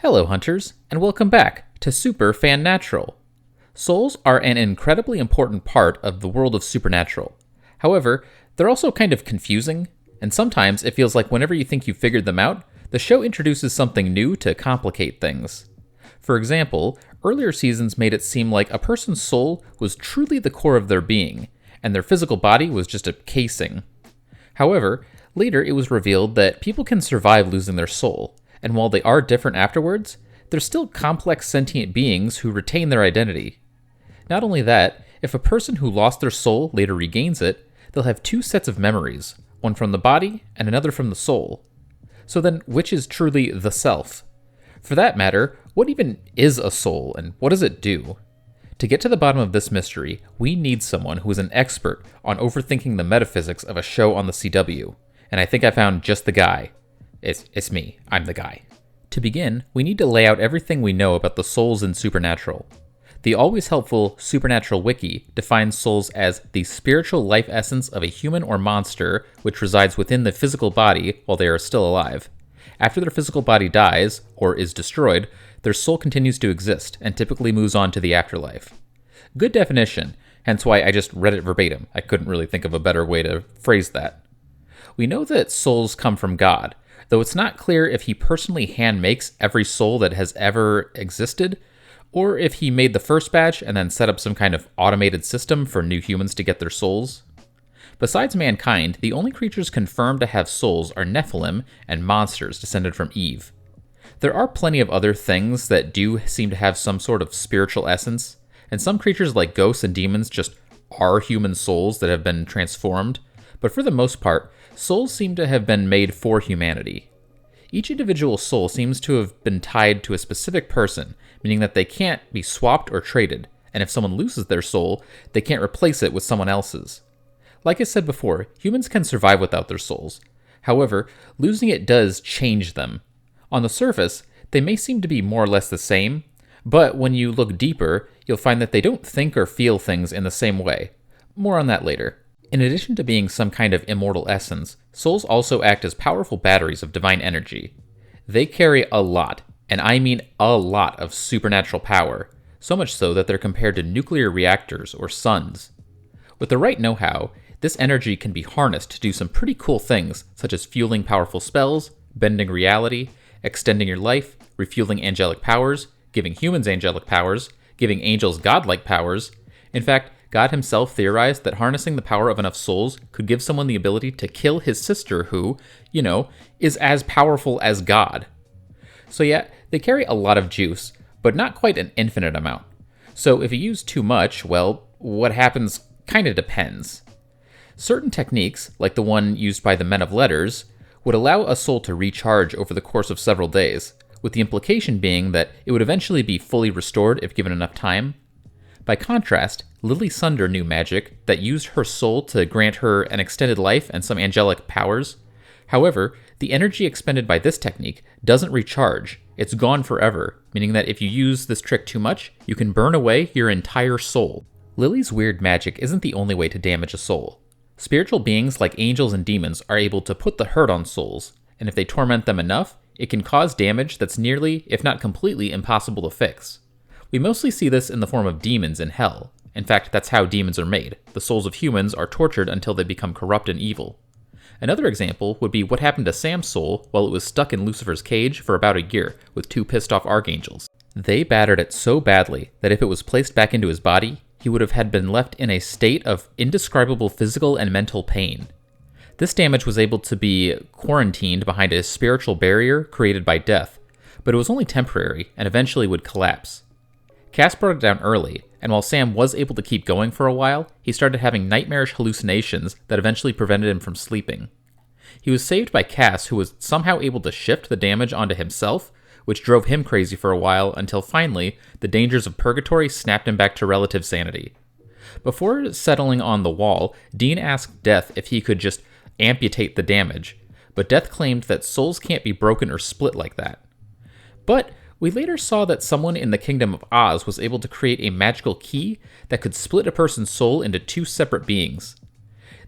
Hello, hunters, and welcome back to Super Fan Natural. Souls are an incredibly important part of the world of Supernatural. However, they're also kind of confusing, and sometimes it feels like whenever you think you've figured them out, the show introduces something new to complicate things. For example, earlier seasons made it seem like a person's soul was truly the core of their being, and their physical body was just a casing. However, later it was revealed that people can survive losing their soul, and while they are different afterwards, they're still complex sentient beings who retain their identity. Not only that, if a person who lost their soul later regains it, they'll have two sets of memories, one from the body and another from the soul. So then, which is truly the self? For that matter, what even is a soul and what does it do? To get to the bottom of this mystery, we need someone who is an expert on overthinking the metaphysics of a show on the CW, and I think I found just the guy. It's me. I'm the guy. To begin, we need to lay out everything we know about the souls in Supernatural. The always helpful Supernatural Wiki defines souls as the spiritual life essence of a human or monster which resides within the physical body while they are still alive. After their physical body dies, or is destroyed, their soul continues to exist and typically moves on to the afterlife. Good definition, hence why I just read it verbatim. I couldn't really think of a better way to phrase that. We know that souls come from God, though it's not clear if he personally hand-makes every soul that has ever existed, or if he made the first batch and then set up some kind of automated system for new humans to get their souls. Besides mankind, the only creatures confirmed to have souls are Nephilim and monsters descended from Eve. There are plenty of other things that do seem to have some sort of spiritual essence, and some creatures like ghosts and demons just are human souls that have been transformed, but for the most part, souls seem to have been made for humanity. Each individual soul seems to have been tied to a specific person, meaning that they can't be swapped or traded, and if someone loses their soul, they can't replace it with someone else's. Like I said before, humans can survive without their souls. However, losing it does change them. On the surface, they may seem to be more or less the same, but when you look deeper, you'll find that they don't think or feel things in the same way. More on that later. In addition to being some kind of immortal essence, souls also act as powerful batteries of divine energy. They carry a lot, and I mean a lot, of supernatural power, so much so that they're compared to nuclear reactors or suns. With the right know-how, this energy can be harnessed to do some pretty cool things, such as fueling powerful spells, bending reality, extending your life, refueling angelic powers, giving humans angelic powers, giving angels godlike powers. In fact, God himself theorized that harnessing the power of enough souls could give someone the ability to kill his sister who, is as powerful as God. So yeah, they carry a lot of juice, but not quite an infinite amount. So if you use too much, well, what happens kind of depends. Certain techniques, like the one used by the Men of Letters, would allow a soul to recharge over the course of several days, with the implication being that it would eventually be fully restored if given enough time. By contrast, Lily Sunder knew magic that used her soul to grant her an extended life and some angelic powers. However, the energy expended by this technique doesn't recharge. It's gone forever, meaning that if you use this trick too much, you can burn away your entire soul. Lily's weird magic isn't the only way to damage a soul. Spiritual beings like angels and demons are able to put the hurt on souls, and if they torment them enough, it can cause damage that's nearly, if not completely, impossible to fix. We mostly see this in the form of demons in hell. In fact, that's how demons are made. The souls of humans are tortured until they become corrupt and evil. Another example would be what happened to Sam's soul while it was stuck in Lucifer's cage for about a year with two pissed-off archangels. They battered it so badly that if it was placed back into his body, he would have had been left in a state of indescribable physical and mental pain. This damage was able to be quarantined behind a spiritual barrier created by death, but it was only temporary and eventually would collapse. Cass brought it down early, and while Sam was able to keep going for a while, he started having nightmarish hallucinations that eventually prevented him from sleeping. He was saved by Cass, who was somehow able to shift the damage onto himself, which drove him crazy for a while until finally, the dangers of purgatory snapped him back to relative sanity. Before settling on the wall, Dean asked Death if he could just amputate the damage, but Death claimed that souls can't be broken or split like that. But we later saw that someone in the Kingdom of Oz was able to create a magical key that could split a person's soul into two separate beings.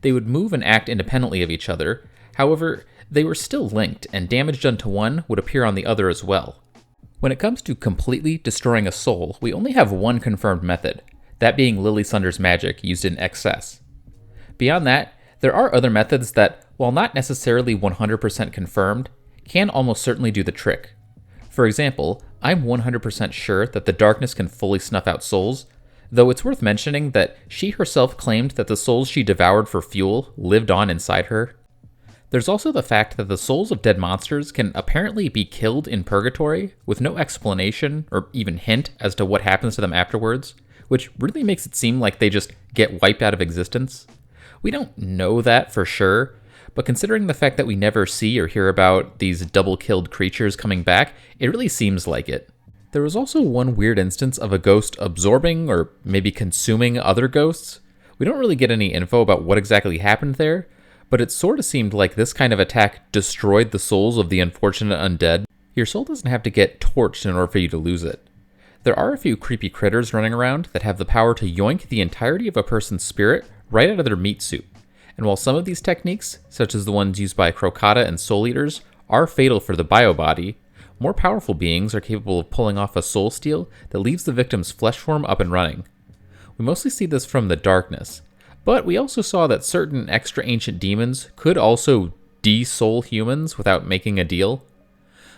They would move and act independently of each other, however, they were still linked, and damage done to one would appear on the other as well. When it comes to completely destroying a soul, we only have one confirmed method, that being Lily Sunder's magic used in excess. Beyond that, there are other methods that, while not necessarily 100% confirmed, can almost certainly do the trick. For example, I'm 100% sure that the darkness can fully snuff out souls, though it's worth mentioning that she herself claimed that the souls she devoured for fuel lived on inside her. There's also the fact that the souls of dead monsters can apparently be killed in purgatory with no explanation or even hint as to what happens to them afterwards, which really makes it seem like they just get wiped out of existence. We don't know that for sure, but considering the fact that we never see or hear about these double-killed creatures coming back, it really seems like it. There was also one weird instance of a ghost absorbing or maybe consuming other ghosts. We don't really get any info about what exactly happened there, but it sort of seemed like this kind of attack destroyed the souls of the unfortunate undead. Your soul doesn't have to get torched in order for you to lose it. There are a few creepy critters running around that have the power to yoink the entirety of a person's spirit right out of their meat suit. And while some of these techniques, such as the ones used by Crocata and Soul Eaters, are fatal for the biobody, more powerful beings are capable of pulling off a soul steal that leaves the victim's flesh form up and running. We mostly see this from the darkness, but we also saw that certain extra ancient demons could also de-soul humans without making a deal.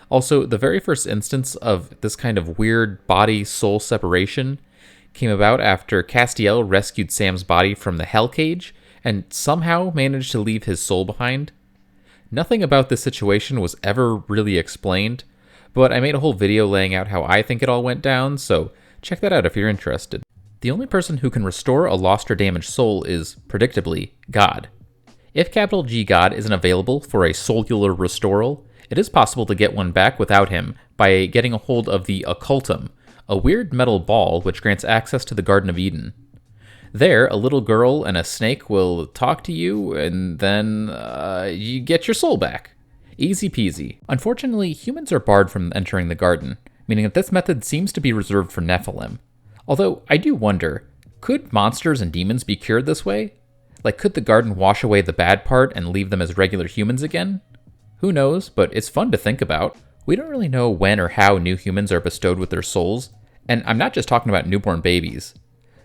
Also, the very first instance of this kind of weird body-soul separation came about after Castiel rescued Sam's body from the Hell Cage and somehow managed to leave his soul behind. Nothing about this situation was ever really explained, but I made a whole video laying out how I think it all went down, so check that out if you're interested. The only person who can restore a lost or damaged soul is, predictably, God. If capital G God isn't available for a soular restoral, it is possible to get one back without him by getting a hold of the Occultum, a weird metal ball which grants access to the Garden of Eden. There, a little girl and a snake will talk to you, and then you get your soul back. Easy peasy. Unfortunately, humans are barred from entering the garden, meaning that this method seems to be reserved for Nephilim. Although, I do wonder, could monsters and demons be cured this way? Like, could the garden wash away the bad part and leave them as regular humans again? Who knows, but it's fun to think about. We don't really know when or how new humans are bestowed with their souls, and I'm not just talking about newborn babies.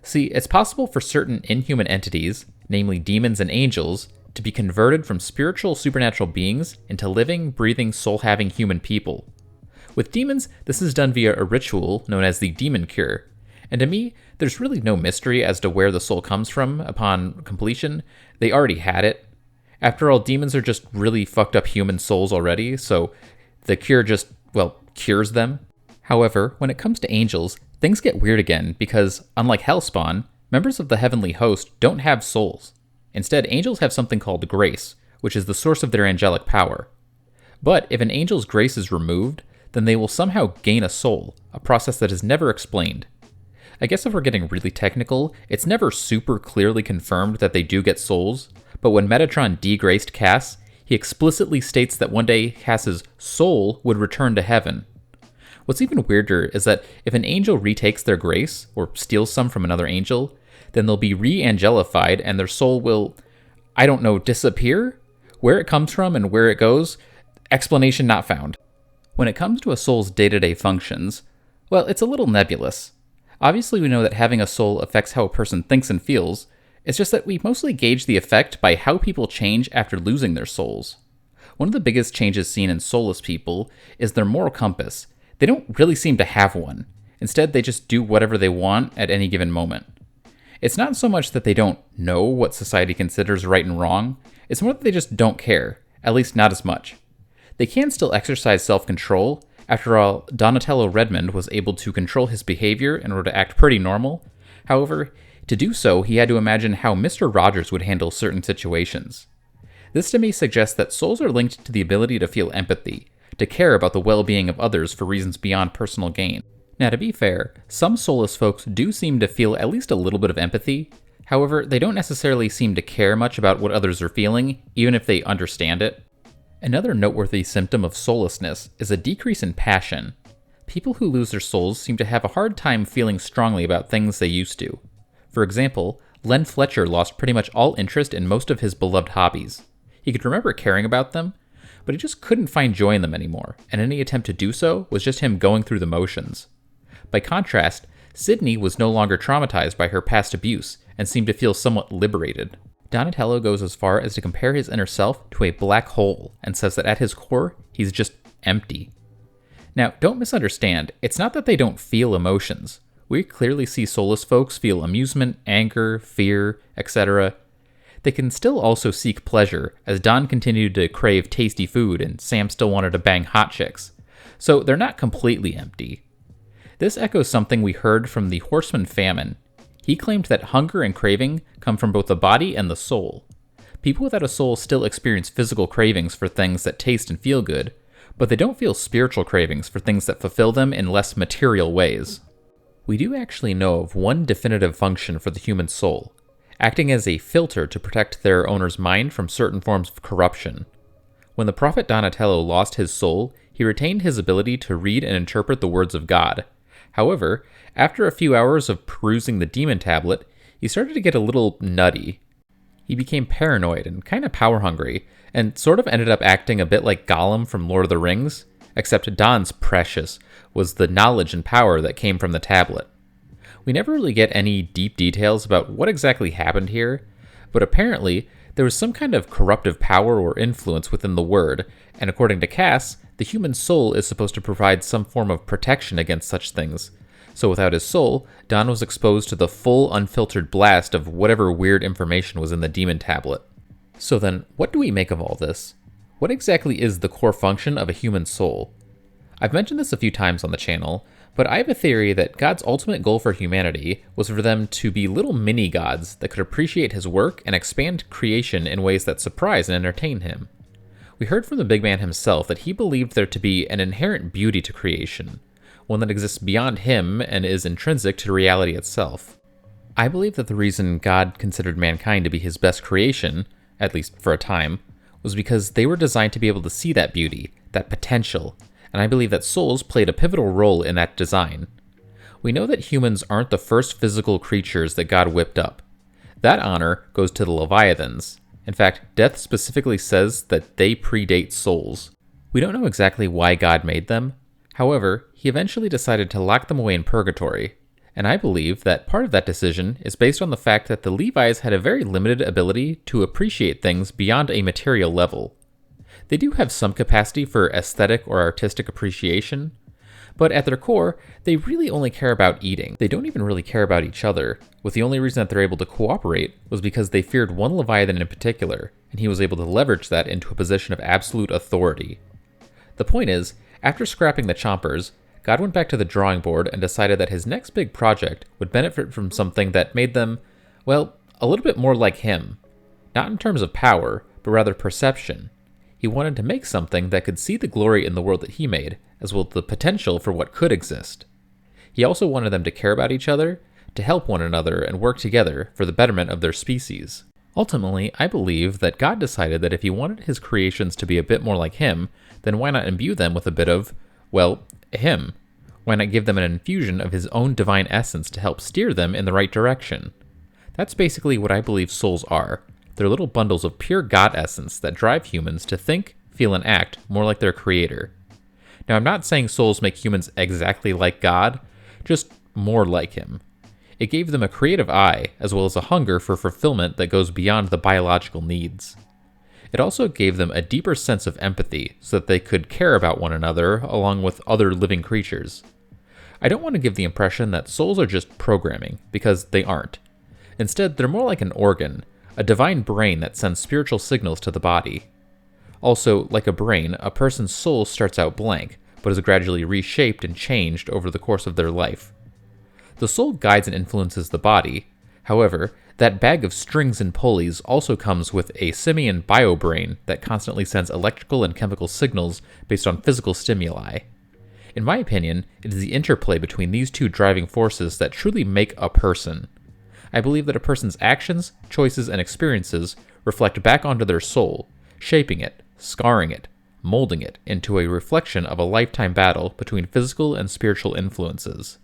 See, it's possible for certain inhuman entities, namely demons and angels, to be converted from spiritual supernatural beings into living, breathing, soul-having human people. With demons, this is done via a ritual known as the demon cure, and to me, there's really no mystery as to where the soul comes from upon completion. They already had it. After all, demons are just really fucked up human souls already, so the cure just, cures them. However, when it comes to angels, things get weird again because, unlike Hellspawn, members of the heavenly host don't have souls. Instead, angels have something called grace, which is the source of their angelic power. But if an angel's grace is removed, then they will somehow gain a soul, a process that is never explained. I guess if we're getting really technical, it's never super clearly confirmed that they do get souls, but when Metatron degraced Cass, he explicitly states that one day Cass's soul would return to heaven. What's even weirder is that if an angel retakes their grace, or steals some from another angel, then they'll be re-angelified and their soul will, disappear? Where it comes from and where it goes, explanation not found. When it comes to a soul's day-to-day functions, it's a little nebulous. Obviously, we know that having a soul affects how a person thinks and feels. It's just that we mostly gauge the effect by how people change after losing their souls. One of the biggest changes seen in soulless people is their moral compass. They don't really seem to have one. Instead, they just do whatever they want at any given moment. It's not so much that they don't know what society considers right and wrong, it's more that they just don't care, at least not as much. They can still exercise self-control. After all, Donatello Redmond was able to control his behavior in order to act pretty normal. However, to do so, he had to imagine how Mr. Rogers would handle certain situations. This to me suggests that souls are linked to the ability to feel empathy, to care about the well-being of others for reasons beyond personal gain. Now, to be fair, some soulless folks do seem to feel at least a little bit of empathy. However, they don't necessarily seem to care much about what others are feeling, even if they understand it. Another noteworthy symptom of soullessness is a decrease in passion. People who lose their souls seem to have a hard time feeling strongly about things they used to. For example, Len Fletcher lost pretty much all interest in most of his beloved hobbies. He could remember caring about them, but he just couldn't find joy in them anymore, and any attempt to do so was just him going through the motions. By contrast, Sydney was no longer traumatized by her past abuse and seemed to feel somewhat liberated. Donatello goes as far as to compare his inner self to a black hole and says that at his core, he's just empty. Now, don't misunderstand, it's not that they don't feel emotions. We clearly see soulless folks feel amusement, anger, fear, etc. They can still also seek pleasure, as Don continued to crave tasty food and Sam still wanted to bang hot chicks. So they're not completely empty. This echoes something we heard from the Horseman Famine. He claimed that hunger and craving come from both the body and the soul. People without a soul still experience physical cravings for things that taste and feel good, but they don't feel spiritual cravings for things that fulfill them in less material ways. We do actually know of one definitive function for the human soul, acting as a filter to protect their owner's mind from certain forms of corruption. When the prophet Donatello lost his soul, he retained his ability to read and interpret the words of God. However, after a few hours of perusing the demon tablet, he started to get a little nutty. He became paranoid and kind of power-hungry, and sort of ended up acting a bit like Gollum from Lord of the Rings, except Don's precious was the knowledge and power that came from the tablet. We never really get any deep details about what exactly happened here, but apparently there was some kind of corruptive power or influence within the word, and according to Cass, the human soul is supposed to provide some form of protection against such things. So without his soul, Don was exposed to the full unfiltered blast of whatever weird information was in the demon tablet. So then, what do we make of all this? What exactly is the core function of a human soul? I've mentioned this a few times on the channel, but I have a theory that God's ultimate goal for humanity was for them to be little mini-gods that could appreciate his work and expand creation in ways that surprise and entertain him. We heard from the big man himself that he believed there to be an inherent beauty to creation, one that exists beyond him and is intrinsic to reality itself. I believe that the reason God considered mankind to be his best creation, at least for a time, was because they were designed to be able to see that beauty, that potential, and I believe that souls played a pivotal role in that design. We know that humans aren't the first physical creatures that God whipped up. That honor goes to the Leviathans. In fact, Death specifically says that they predate souls. We don't know exactly why God made them. However, he eventually decided to lock them away in purgatory, and I believe that part of that decision is based on the fact that the Levi's had a very limited ability to appreciate things beyond a material level. They do have some capacity for aesthetic or artistic appreciation, but at their core, they really only care about eating. They don't even really care about each other, with the only reason that they're able to cooperate was because they feared one Leviathan in particular, and he was able to leverage that into a position of absolute authority. The point is, after scrapping the Chompers, God went back to the drawing board and decided that his next big project would benefit from something that made them, well, a little bit more like him. Not in terms of power, but rather perception. He wanted to make something that could see the glory in the world that he made, as well as the potential for what could exist. He also wanted them to care about each other, to help one another and work together for the betterment of their species. Ultimately, I believe that God decided that if he wanted his creations to be a bit more like him, then why not imbue them with a bit of, well, him? Why not give them an infusion of his own divine essence to help steer them in the right direction? That's basically what I believe souls are. They're little bundles of pure God essence that drive humans to think, feel, and act more like their creator. Now, I'm not saying souls make humans exactly like God, just more like him. It gave them a creative eye, as well as a hunger for fulfillment that goes beyond the biological needs. It also gave them a deeper sense of empathy, so that they could care about one another along with other living creatures. I don't want to give the impression that souls are just programming, because they aren't. Instead, they're more like an organ, a divine brain that sends spiritual signals to the body. Also, like a brain, a person's soul starts out blank, but is gradually reshaped and changed over the course of their life. The soul guides and influences the body. However, that bag of strings and pulleys also comes with a simian biobrain that constantly sends electrical and chemical signals based on physical stimuli. In my opinion, it is the interplay between these two driving forces that truly make a person. I believe that a person's actions, choices, and experiences reflect back onto their soul, shaping it, scarring it, molding it into a reflection of a lifetime battle between physical and spiritual influences.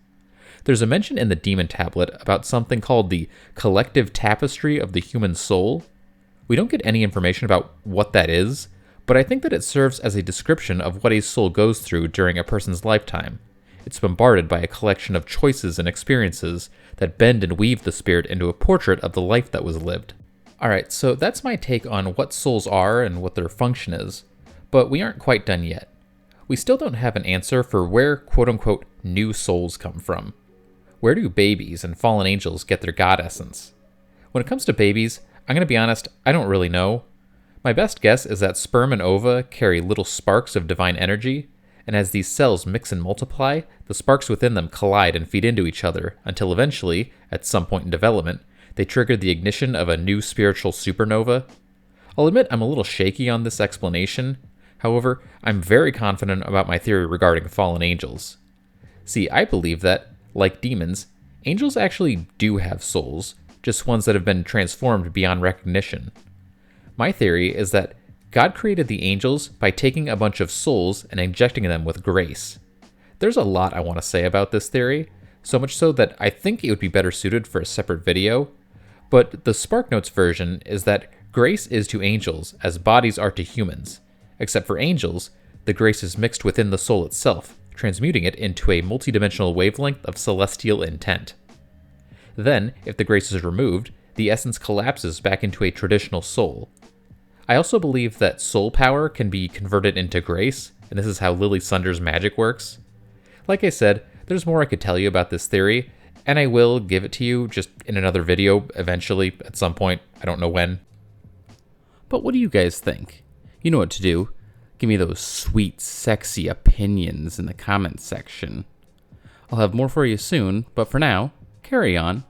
There's a mention in the Demon Tablet about something called the collective tapestry of the human soul. We don't get any information about what that is, but I think that it serves as a description of what a soul goes through during a person's lifetime. It's bombarded by a collection of choices and experiences that bend and weave the spirit into a portrait of the life that was lived. Alright, so that's my take on what souls are and what their function is, but we aren't quite done yet. We still don't have an answer for where quote-unquote new souls come from. Where do babies and fallen angels get their god essence? When it comes to babies, I'm going to be honest, I don't really know. My best guess is that sperm and ova carry little sparks of divine energy, and as these cells mix and multiply, the sparks within them collide and feed into each other until eventually, at some point in development, they trigger the ignition of a new spiritual supernova. I'll admit I'm a little shaky on this explanation. However, I'm very confident about my theory regarding fallen angels. See, I believe that, like demons, angels actually do have souls, just ones that have been transformed beyond recognition. My theory is that God created the angels by taking a bunch of souls and injecting them with grace. There's a lot I want to say about this theory, so much so that I think it would be better suited for a separate video, but the SparkNotes version is that grace is to angels as bodies are to humans, except for angels, the grace is mixed within the soul itself, transmuting it into a multidimensional wavelength of celestial intent. Then, if the grace is removed, the essence collapses back into a traditional soul. I also believe that soul power can be converted into grace, and this is how Lily Sunder's magic works. Like I said, there's more I could tell you about this theory, and I will give it to you just in another video eventually, at some point. I don't know when. But what do you guys think? You know what to do. Give me those sweet, sexy opinions in the comments section. I'll have more for you soon, but for now, carry on.